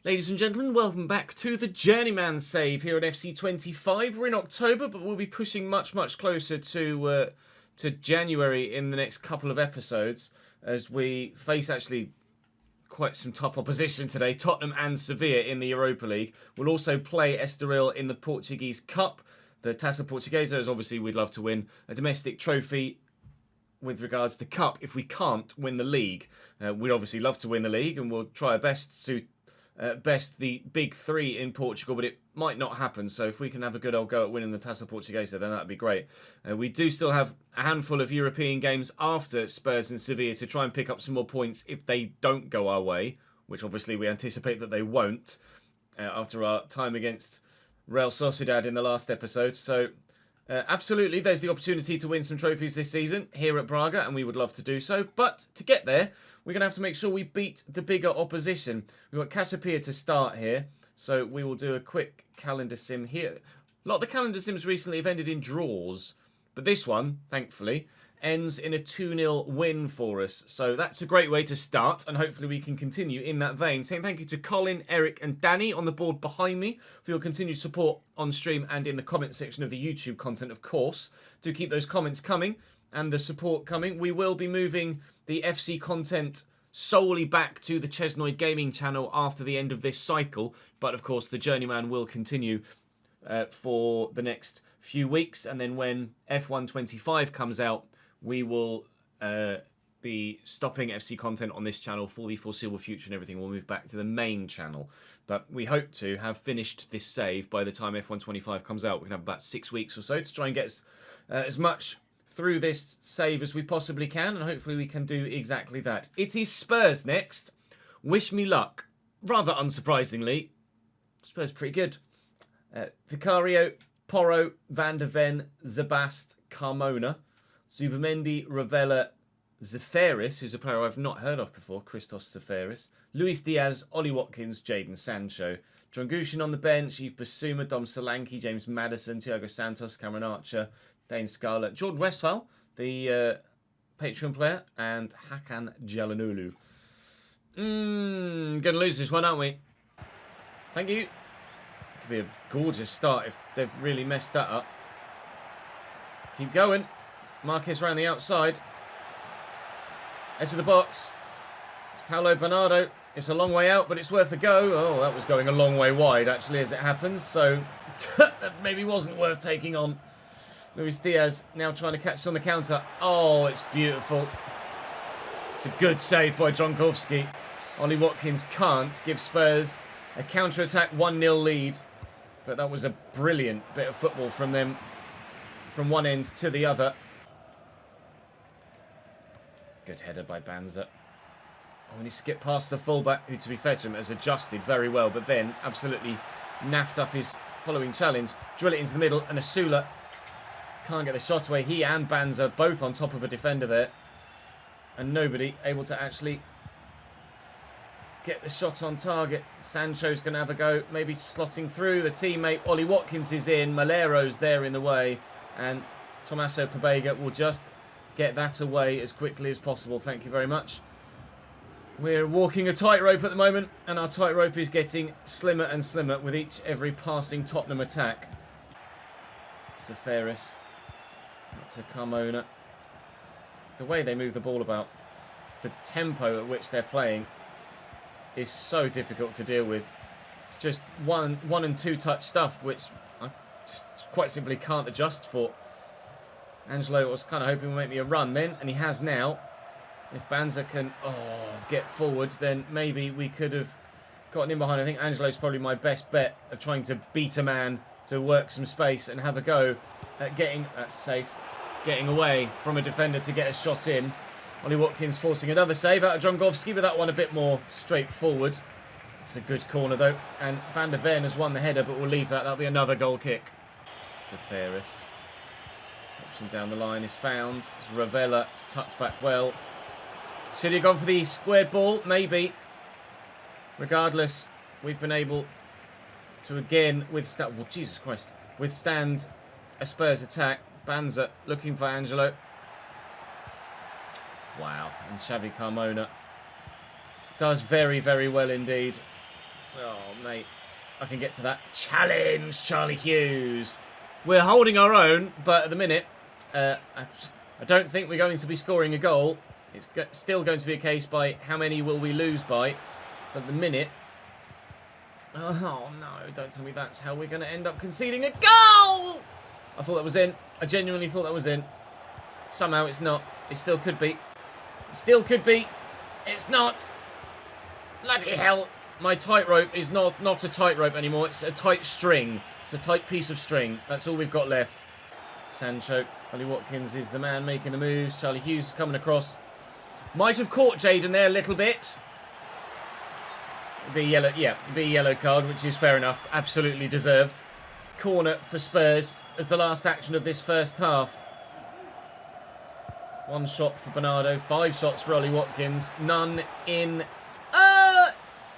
Ladies and gentlemen, welcome back to the Journeyman save here at FC25. We're in October, but we'll be pushing much closer to January in the next couple of episodes as we face actually quite some tough opposition today. Tottenham and Sevilla in the Europa League. We'll also play Estoril in the Portuguese Cup. The Taça Portuguesa is obviously we'd love to win a domestic trophy with regards to the Cup if we can't win the league. We'd obviously love to win the league and we'll try our best to best the big three in Portugal, but it might not happen. So if we can have a good old go at winning the Taça Portuguesa, then that'd be great. We do still have a handful of European games after Spurs and Sevilla to try and pick up some more points if they don't go our way, which obviously we anticipate that they won't after our time against Real Sociedad in the last episode. So absolutely, there's the opportunity to win some trophies this season here at Braga, and we would love to do so. But to get there, we're going to have to make sure we beat the bigger opposition. We've got Cassiopeia to start here, so we will do a quick calendar sim here. A lot of the calendar sims recently have ended in draws, but this one, thankfully, ends in a 2-0 win for us. So that's a great way to start, and hopefully we can continue in that vein. Saying thank you to Colin, Eric and Danny on the board behind me for your continued support on stream and in the comment section of the YouTube content, of course. Do keep those comments coming and the support coming. We will be moving the FC content solely back to the Chesnoid Gaming channel after the end of this cycle. But of course, the Journeyman will continue for the next few weeks. And then when F125 comes out, we will be stopping FC content on this channel for the foreseeable future and everything. We'll move back to the main channel. But we hope to have finished this save by the time F125 comes out. We can have about 6 weeks or so to try and get as much through this save as we possibly can, and hopefully we can do exactly that. It is Spurs next. Wish me luck. Rather unsurprisingly, Spurs pretty good. Vicario, Porro, Van der Ven, Zabast, Carmona, Zubamendi, Ravella, Zeferis, who's a player I've not heard of before, Christos Zeferis, Luis Diaz, Ollie Watkins, Jadon Sancho, Drangushin on the bench, Yves Basuma, Dom Solanke, James Maddison, Thiago Santos, Cameron Archer, Dane Scarlett, Jordan Westphal, the Patreon player, and Hakan Calhanoglu. Gonna lose this one, aren't we? Thank you. Could be a gorgeous start if they've really messed that up. Keep going. Marquez around the outside. Edge of the box. It's Paulo Bernardo. It's a long way out, but it's worth a go. Oh, that was going a long way wide, actually, as it happens. So that maybe wasn't worth taking on. Luis Diaz now trying to catch on the counter. Oh, it's beautiful. It's a good save by Dronkowski. Ollie Watkins can't give Spurs a counter-attack 1-0 lead. But that was a brilliant bit of football from them, from one end to the other. Good header by Banza. Oh, and he skipped past the fullback, who, to be fair to him, has adjusted very well, but then absolutely naffed up his following challenge. Drill it into the middle, and Asula can't get the shot away. He and Banza both on top of a defender there. And nobody able to actually get the shot on target. Sancho's going to have a go, maybe slotting through. The teammate, Ollie Watkins, is in. Malero's there in the way. And Tommaso Pobega will just get that away as quickly as possible. Thank you very much. We're walking a tightrope at the moment, and our tightrope is getting slimmer and slimmer with every passing Tottenham attack. Zeferis to Carmona. The way they move the ball about, the tempo at which they're playing is so difficult to deal with. It's just one and two touch stuff, which I just quite simply can't adjust for. Angelo was kind of hoping would make me a run then, and he has now. If Banza can get forward, then maybe we could have gotten in behind. I think Angelo's probably my best bet of trying to beat a man to work some space and have a go at getting, that's safe, getting away from a defender to get a shot in. Ollie Watkins forcing another save out of Drongowski, but that one a bit more straightforward. It's a good corner though, and Van der Ven has won the header, but we'll leave that. That'll be another goal kick. Zeferis. Option down the line is found. It's Ravella. It's tucked back well. Should he have gone for the squared ball? Maybe. Regardless, we've been able to again withstand... Well, Jesus Christ. Withstand a Spurs attack. Banza looking for Angelo. Wow. And Xavi Carmona does very, very well indeed. Oh, mate. I can get to that. Challenge, Charlie Hughes. We're holding our own, but at the minute, I don't think we're going to be scoring a goal. It's still going to be a case by how many will we lose by. But at the minute... Oh, no. Don't tell me that's how we're going to end up conceding a goal! I thought that was in. I genuinely thought that was in. Somehow it's not. It still could be. It still could be. It's not. Bloody hell. My tightrope is not a tightrope anymore. It's a tight string. It's a tight piece of string. That's all we've got left. Sancho. Ollie Watkins is the man making the moves. Charlie Hughes coming across. Might have caught Jadon there a little bit. Be yellow, yeah, be yellow card, which is fair enough. Absolutely deserved. Corner for Spurs as the last action of this first half. 1 shot for Bernardo, 5 shots for Ollie Watkins, none in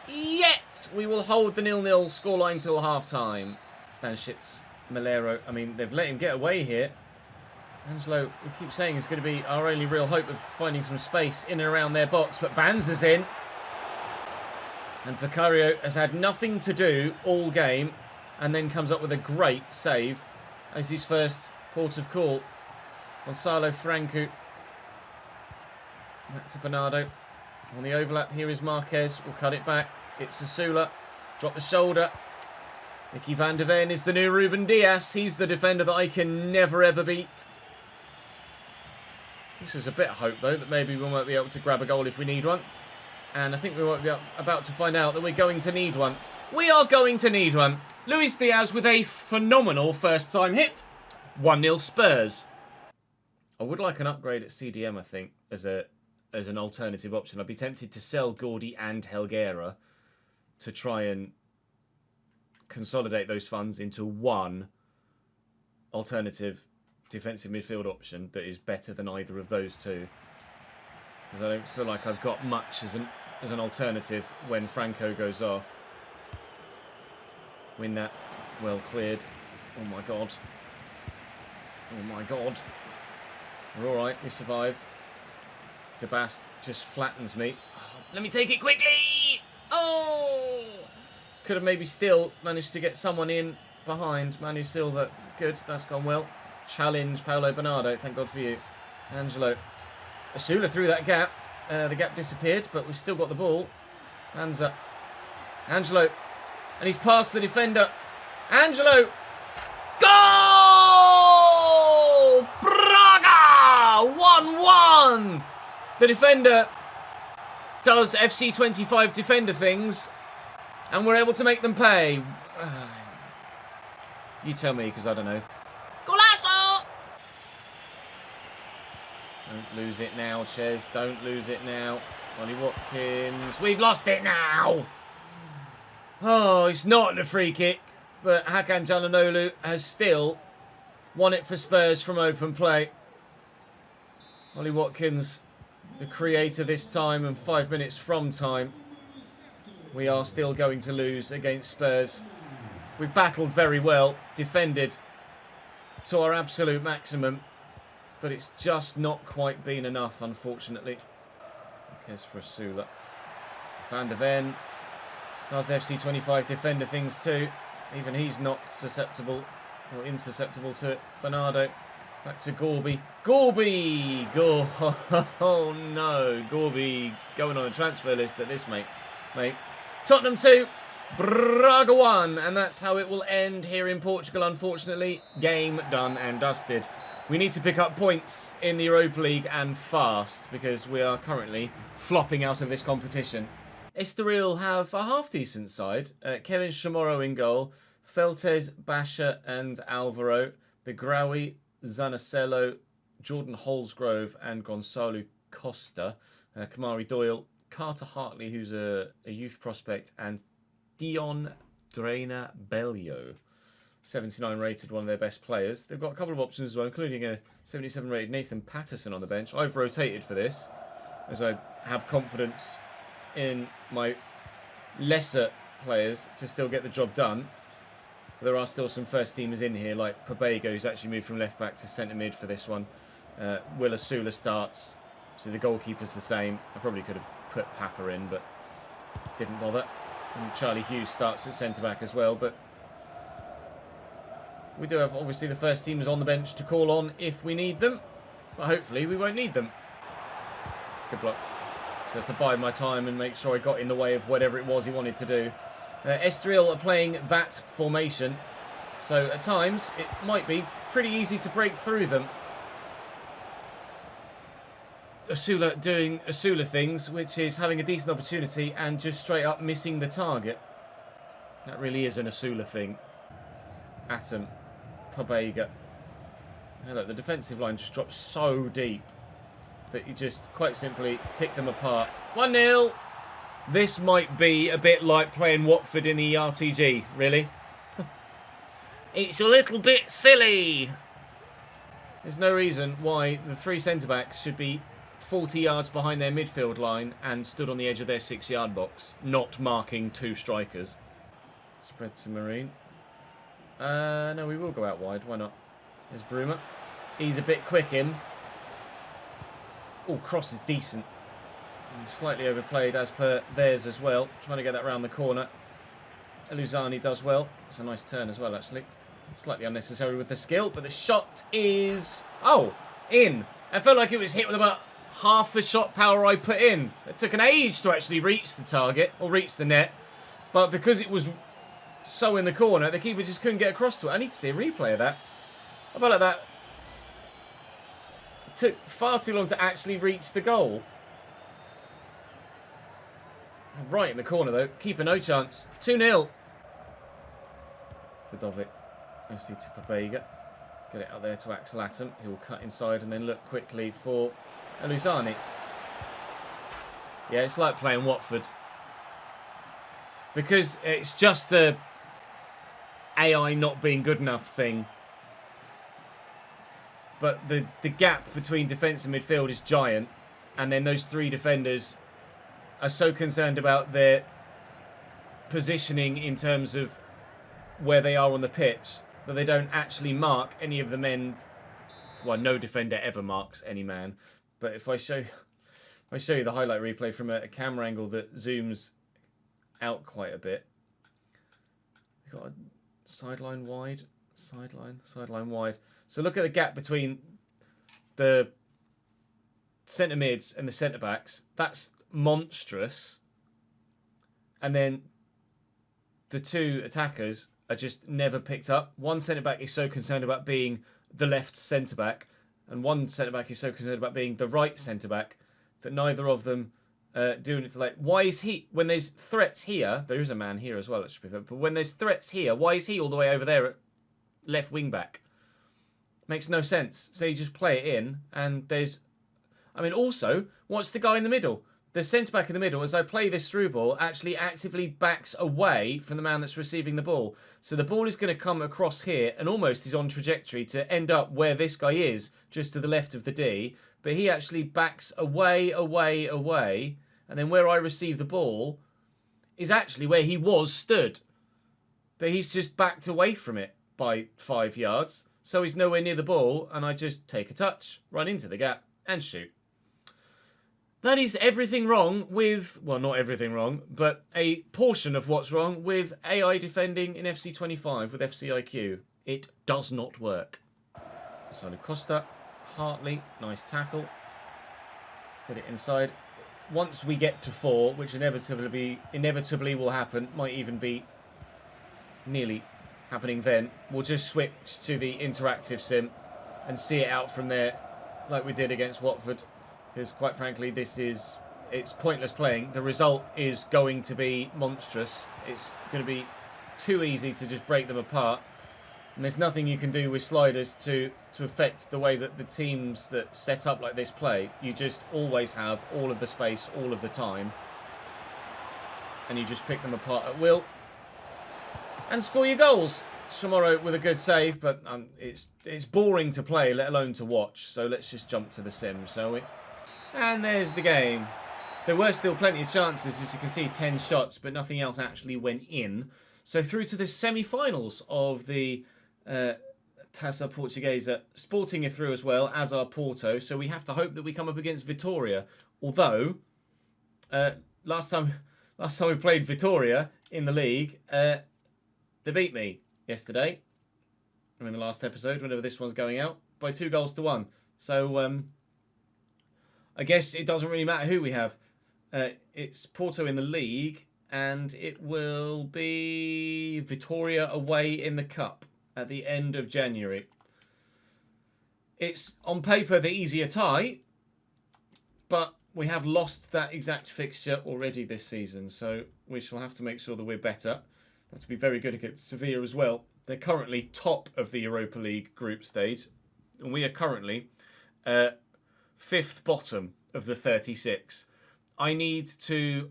yet. We will hold the 0-0 scoreline till half-time. Stanisic, Malero, I mean, they've let him get away here. Angelo, we keep saying, is going to be our only real hope of finding some space in and around their box, but Banza's in. And Vicario has had nothing to do all game and then comes up with a great save as his first port of call. Gonzalo Franco. Back to Bernardo. On the overlap, here is Marquez. We'll cut it back. It's Asula. Drop the shoulder. Mickey van der Ven is the new Ruben Diaz. He's the defender that I can never ever beat. This is a bit of hope though that maybe we might be able to grab a goal if we need one. And I think we might be about to find out that we're going to need one. We are going to need one. Luis Diaz with a phenomenal first time hit. 1-0 Spurs. I would like an upgrade at CDM, I think, as an alternative option. I'd be tempted to sell Gordy and Helguera to try and consolidate those funds into one alternative defensive midfield option that is better than either of those two. Because I don't feel like I've got much as an alternative when Franco goes off. Win that. Well cleared. Oh my god. Oh my god. We're alright. We survived. Debast just flattens me. Oh, let me take it quickly! Oh! Could have maybe still managed to get someone in behind. Manu Silva. Good. That's gone well. Challenge Paolo Bernardo. Thank God for you. Angelo. Asula through that gap. The gap disappeared, but we've still got the ball. Hands up. Angelo. And he's past the defender. Angelo. Goal! Braga! 1-1! The defender does FC25 defender things, and we're able to make them pay. You tell me, because I don't know. Golazo! Don't lose it now, Ches. Don't lose it now. Ollie Watkins. We've lost it now! Oh, it's not a free kick, but Hakan Calhanoglu has still won it for Spurs from open play. Ollie Watkins, the creator this time, and 5 minutes from time. We are still going to lose against Spurs. We've battled very well, defended to our absolute maximum, but it's just not quite been enough, unfortunately. Cares for Asula. Van der Ven does FC25 defender things too. Even he's not susceptible or insusceptible to it. Bernardo. Back to Gorby. Gorby! Oh no. Gorby going on a transfer list at this, mate. Tottenham 2, Braga 1. And that's how it will end here in Portugal, unfortunately. Game done and dusted. We need to pick up points in the Europa League and fast, because we are currently flopping out of this competition. Estoril have a half-decent side. Kevin Chamorro in goal. Feltes, Basha and Alvaro. Begraoui, Zanacello, Jordan Holsgrove and Gonçalo Costa. Kamari Doyle, Carter Hartley, who's a youth prospect, and Dion Drainer Bellio. 79 rated, one of their best players. They've got a couple of options as well, including a 77 rated Nathan Patterson on the bench. I've rotated for this, as I have confidence in my lesser players to still get the job done. There are still some first teamers in here, like Pabego, who's actually moved from left back to centre mid for this one. Will Asula starts, so the goalkeeper's the same. I probably could have put Papa in, but didn't bother. And Charlie Hughes starts at centre-back as well, but we do have, obviously, the first teamers on the bench to call on if we need them. But hopefully we won't need them. Good block. So to bide my time and make sure I got in the way of whatever it was he wanted to do. Estoril are playing that formation. So at times it might be pretty easy to break through them. Asula doing Asula things, which is having a decent opportunity and just straight up missing the target. That really is an Asula thing. Atom. Pobega. Look, the defensive line just drops so deep that you just quite simply pick them apart. 1-0. This might be a bit like playing Watford in the RTG, really. It's a little bit silly. There's no reason why the three centre-backs should be 40 yards behind their midfield line and stood on the edge of their 6-yard box, not marking two strikers. Spread to Marine. No, we will go out wide. Why not? There's Bruma. He's a bit quick in. Oh, cross is decent. And slightly overplayed as per theirs as well. Trying to get that round the corner. Eluzani does well. It's a nice turn as well, actually. Slightly unnecessary with the skill, but the shot is... Oh, in. I felt like it was hit with about half the shot power I put in. It took an age to actually reach the target, or reach the net. But because it was so in the corner, the keeper just couldn't get across to it. I need to see a replay of that. I felt like that took far too long to actually reach the goal. Right in the corner, though. Keeper no chance. 2-0. Vidovic. Mostly to Pobega. Get it out there to Axel Atom. He'll cut inside and then look quickly for Eluzani. Yeah, it's like playing Watford. Because it's just a AI not being good enough thing. But the gap between defence and midfield is giant. And then those three defenders are so concerned about their positioning in terms of where they are on the pitch that they don't actually mark any of the men. Well, no defender ever marks any man. But if I show you the highlight replay from a camera angle that zooms out quite a bit. We've got a sideline wide, sideline wide. So look at the gap between the centre mids and the centre backs. That's monstrous. And then the two attackers are just never picked up. One centre back is so concerned about being the left centre back, and one centre back is so concerned about being the right centre back that neither of them do anything. Like, why is he, when there's threats here, there is a man here as well, it should be fair, but when there's threats here, why is he all the way over there at left wing back? Makes no sense. So you just play it in, and there's... I mean, also, what's the guy in the middle? The centre-back in the middle, as I play this through ball, actually actively backs away from the man that's receiving the ball. So the ball is going to come across here, and almost is on trajectory to end up where this guy is, just to the left of the D. But he actually backs away, and then where I receive the ball is actually where he was stood. But he's just backed away from it by 5 yards. So he's nowhere near the ball, and I just take a touch, run into the gap, and shoot. That is everything wrong with, well, not everything wrong, but a portion of what's wrong with AI defending in FC25 with FCIQ. It does not work. Silo Costa, Hartley, nice tackle. Put it inside. Once we get to 4, which inevitably will happen, might even be nearly happening then, we'll just switch to the interactive sim and see it out from there like we did against Watford. Because quite frankly, it's pointless playing. The result is going to be monstrous. It's going to be too easy to just break them apart. And there's nothing you can do with sliders to affect the way that the teams that set up like this play. You just always have all of the space all of the time. And you just pick them apart at will. And score your goals. Chamorro with a good save, but it's boring to play, let alone to watch. So let's just jump to the sim, shall we? And there's the game. There were still plenty of chances, as you can see, 10 shots, but nothing else actually went in. So through to the semi-finals of the Taça Portuguesa, Sporting are through as well, as are Porto. So we have to hope that we come up against Vitória. Although, last time we played Vitória, in the league. They beat me yesterday, or in the last episode, whenever this one's going out, by 2-1. So I guess it doesn't really matter who we have. It's Porto in the league, and it will be Vitória away in the cup at the end of January. It's on paper the easier tie, but we have lost that exact fixture already this season, so we shall have to make sure that we're better. Have to be very good against Sevilla as well. They're currently top of the Europa League group stage, and we are currently fifth bottom of the 36. I need to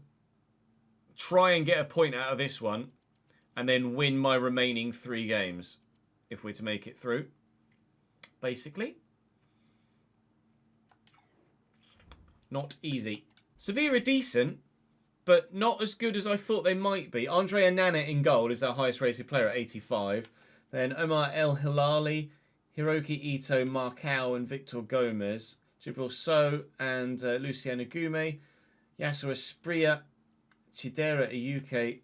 try and get a point out of this one and then win my remaining 3 games if we're to make it through, basically. Not easy. Sevilla are decent, but not as good as I thought they might be. Andrea Nana in goal is our highest rated player at 85. Then Omar El Hilali, Hiroki Ito, Marcao and Victor Gomez. Jibril So and Luciano Gume. Yasser Espria, Chidera Iyuke,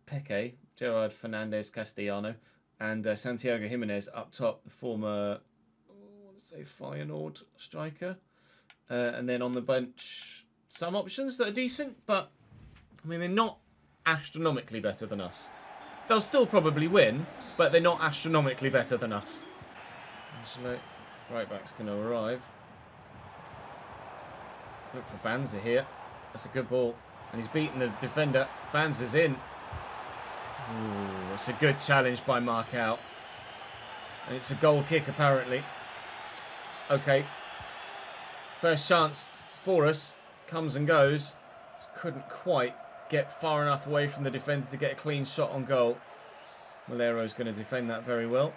Peke, Gerard Fernandez Castellano, and Santiago Jimenez up top, the former, Feyenoord striker. And then on the bench, some options that are decent, but I mean, they're not astronomically better than us. They'll still probably win, but they're not astronomically better than us. Actually, right back's going to arrive. Look for Banza here. That's a good ball. And he's beaten the defender. Banza's in. Ooh, it's a good challenge by Marcao. And it's a goal kick, apparently. Okay. First chance for us. Comes and goes. Just couldn't quite get far enough away from the defender to get a clean shot on goal. Malero's going to defend that very well.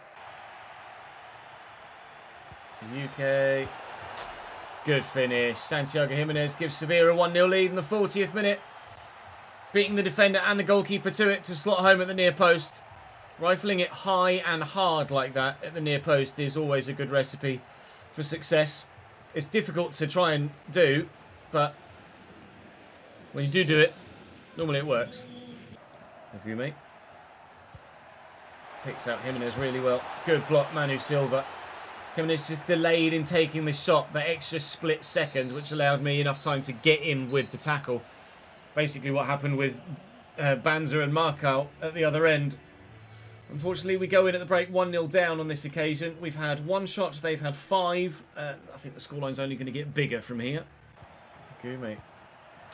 UK. Good finish. Santiago Jimenez gives Sevilla a 1-0 lead in the 40th minute. Beating the defender and the goalkeeper to it to slot home at the near post. Rifling it high and hard like that at the near post is always a good recipe for success. It's difficult to try and do, but when you do it, normally it works. Agume picks out Jimenez really well. Good block, Manu Silva. Jimenez just delayed in taking the shot, the extra split second, which allowed me enough time to get in with the tackle. Basically what happened with Banza and Marcao at the other end. Unfortunately, we go in at the break 1-0 down on this occasion. We've had 1 shot, they've had 5. I think the scoreline's only going to get bigger from here. Gume.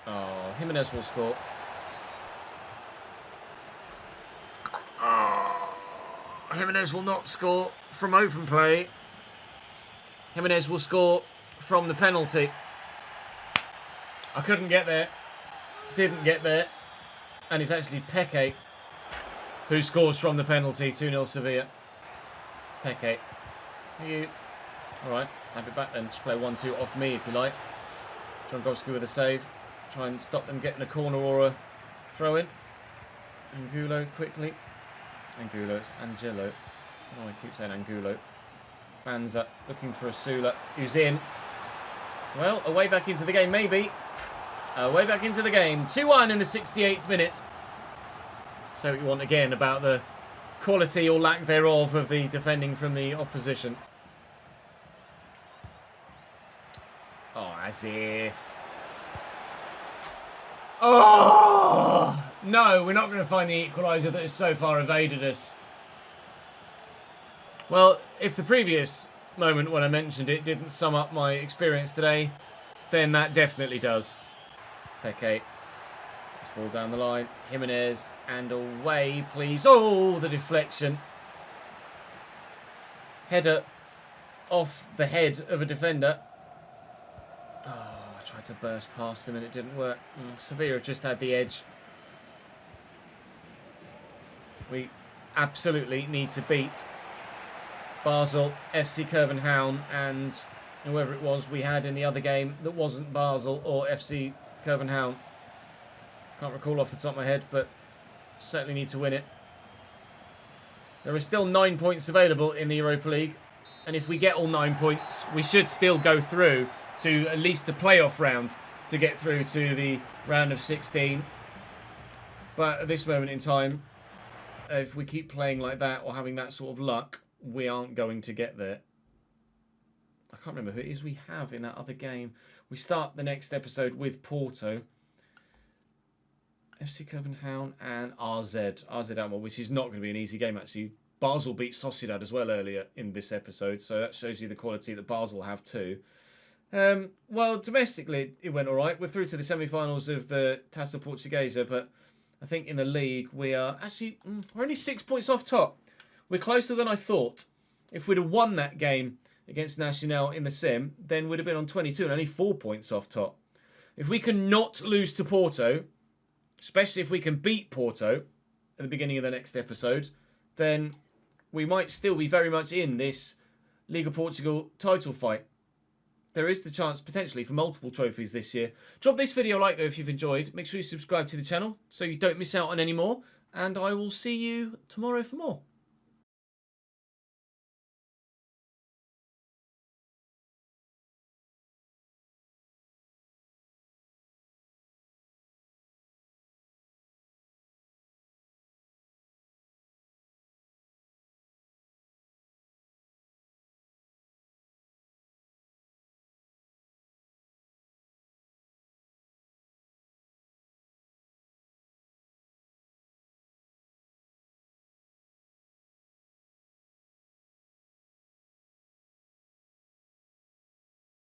Oh, Jimenez will score. Oh, Jimenez will not score from open play. Jimenez will score from the penalty. I couldn't get there. Didn't get there. And it's actually Peke who scores from the penalty. 2-0 Sevilla. Peke. You. Alright, have it back then. Just play 1-2 off me if you like. Drongowski with a save. Try and stop them getting a corner or a throw in. Angulo quickly. Angulo, it's Angelo. Oh, I keep saying Angulo. Banza looking for Asula, who's in. Well, a way back into the game, maybe. A way back into the game. 2-1 in the 68th minute. So what you want again about the quality or lack thereof of the defending from the opposition. Oh, as if. Oh! No, we're not going to find the equaliser that has so far evaded us. Well, if the previous moment when I mentioned it didn't sum up my experience today, then that definitely does. Peke. This ball down the line. Jimenez. And away, please. Oh, the deflection. Header off the head of a defender. Oh, I tried to burst past him and it didn't work. Sevilla have just had the edge. We absolutely need to beat Basel, FC Copenhagen, and whoever it was we had in the other game that wasn't Basel or FC Copenhagen. Can't recall off the top of my head, but certainly need to win it. There are still 9 points available in the Europa League, and if we get all 9 points, we should still go through to at least the playoff round to get through to the round of 16. But at this moment in time, if we keep playing like that or having that sort of luck, we aren't going to get there. I can't remember who it is we have in that other game. We start the next episode with Porto, FC Copenhagen and RZ Alkmaar, which is not going to be an easy game actually. Basel beat Sociedad as well earlier in this episode, so that shows you the quality that Basel have too. Well, domestically it went all right. We're through to the semi-finals of the Taça Portuguesa, but I think in the league we are actually we're only 6 points off top. We're closer than I thought. If we'd have won that game against Nacional in the Sim, then we'd have been on 22 and only 4 points off top. If we can not lose to Porto, especially if we can beat Porto at the beginning of the next episode, then we might still be very much in this Liga Portugal title fight. There is the chance potentially for multiple trophies this year. Drop this video a like though if you've enjoyed. Make sure you subscribe to the channel so you don't miss out on any more. And I will see you tomorrow for more.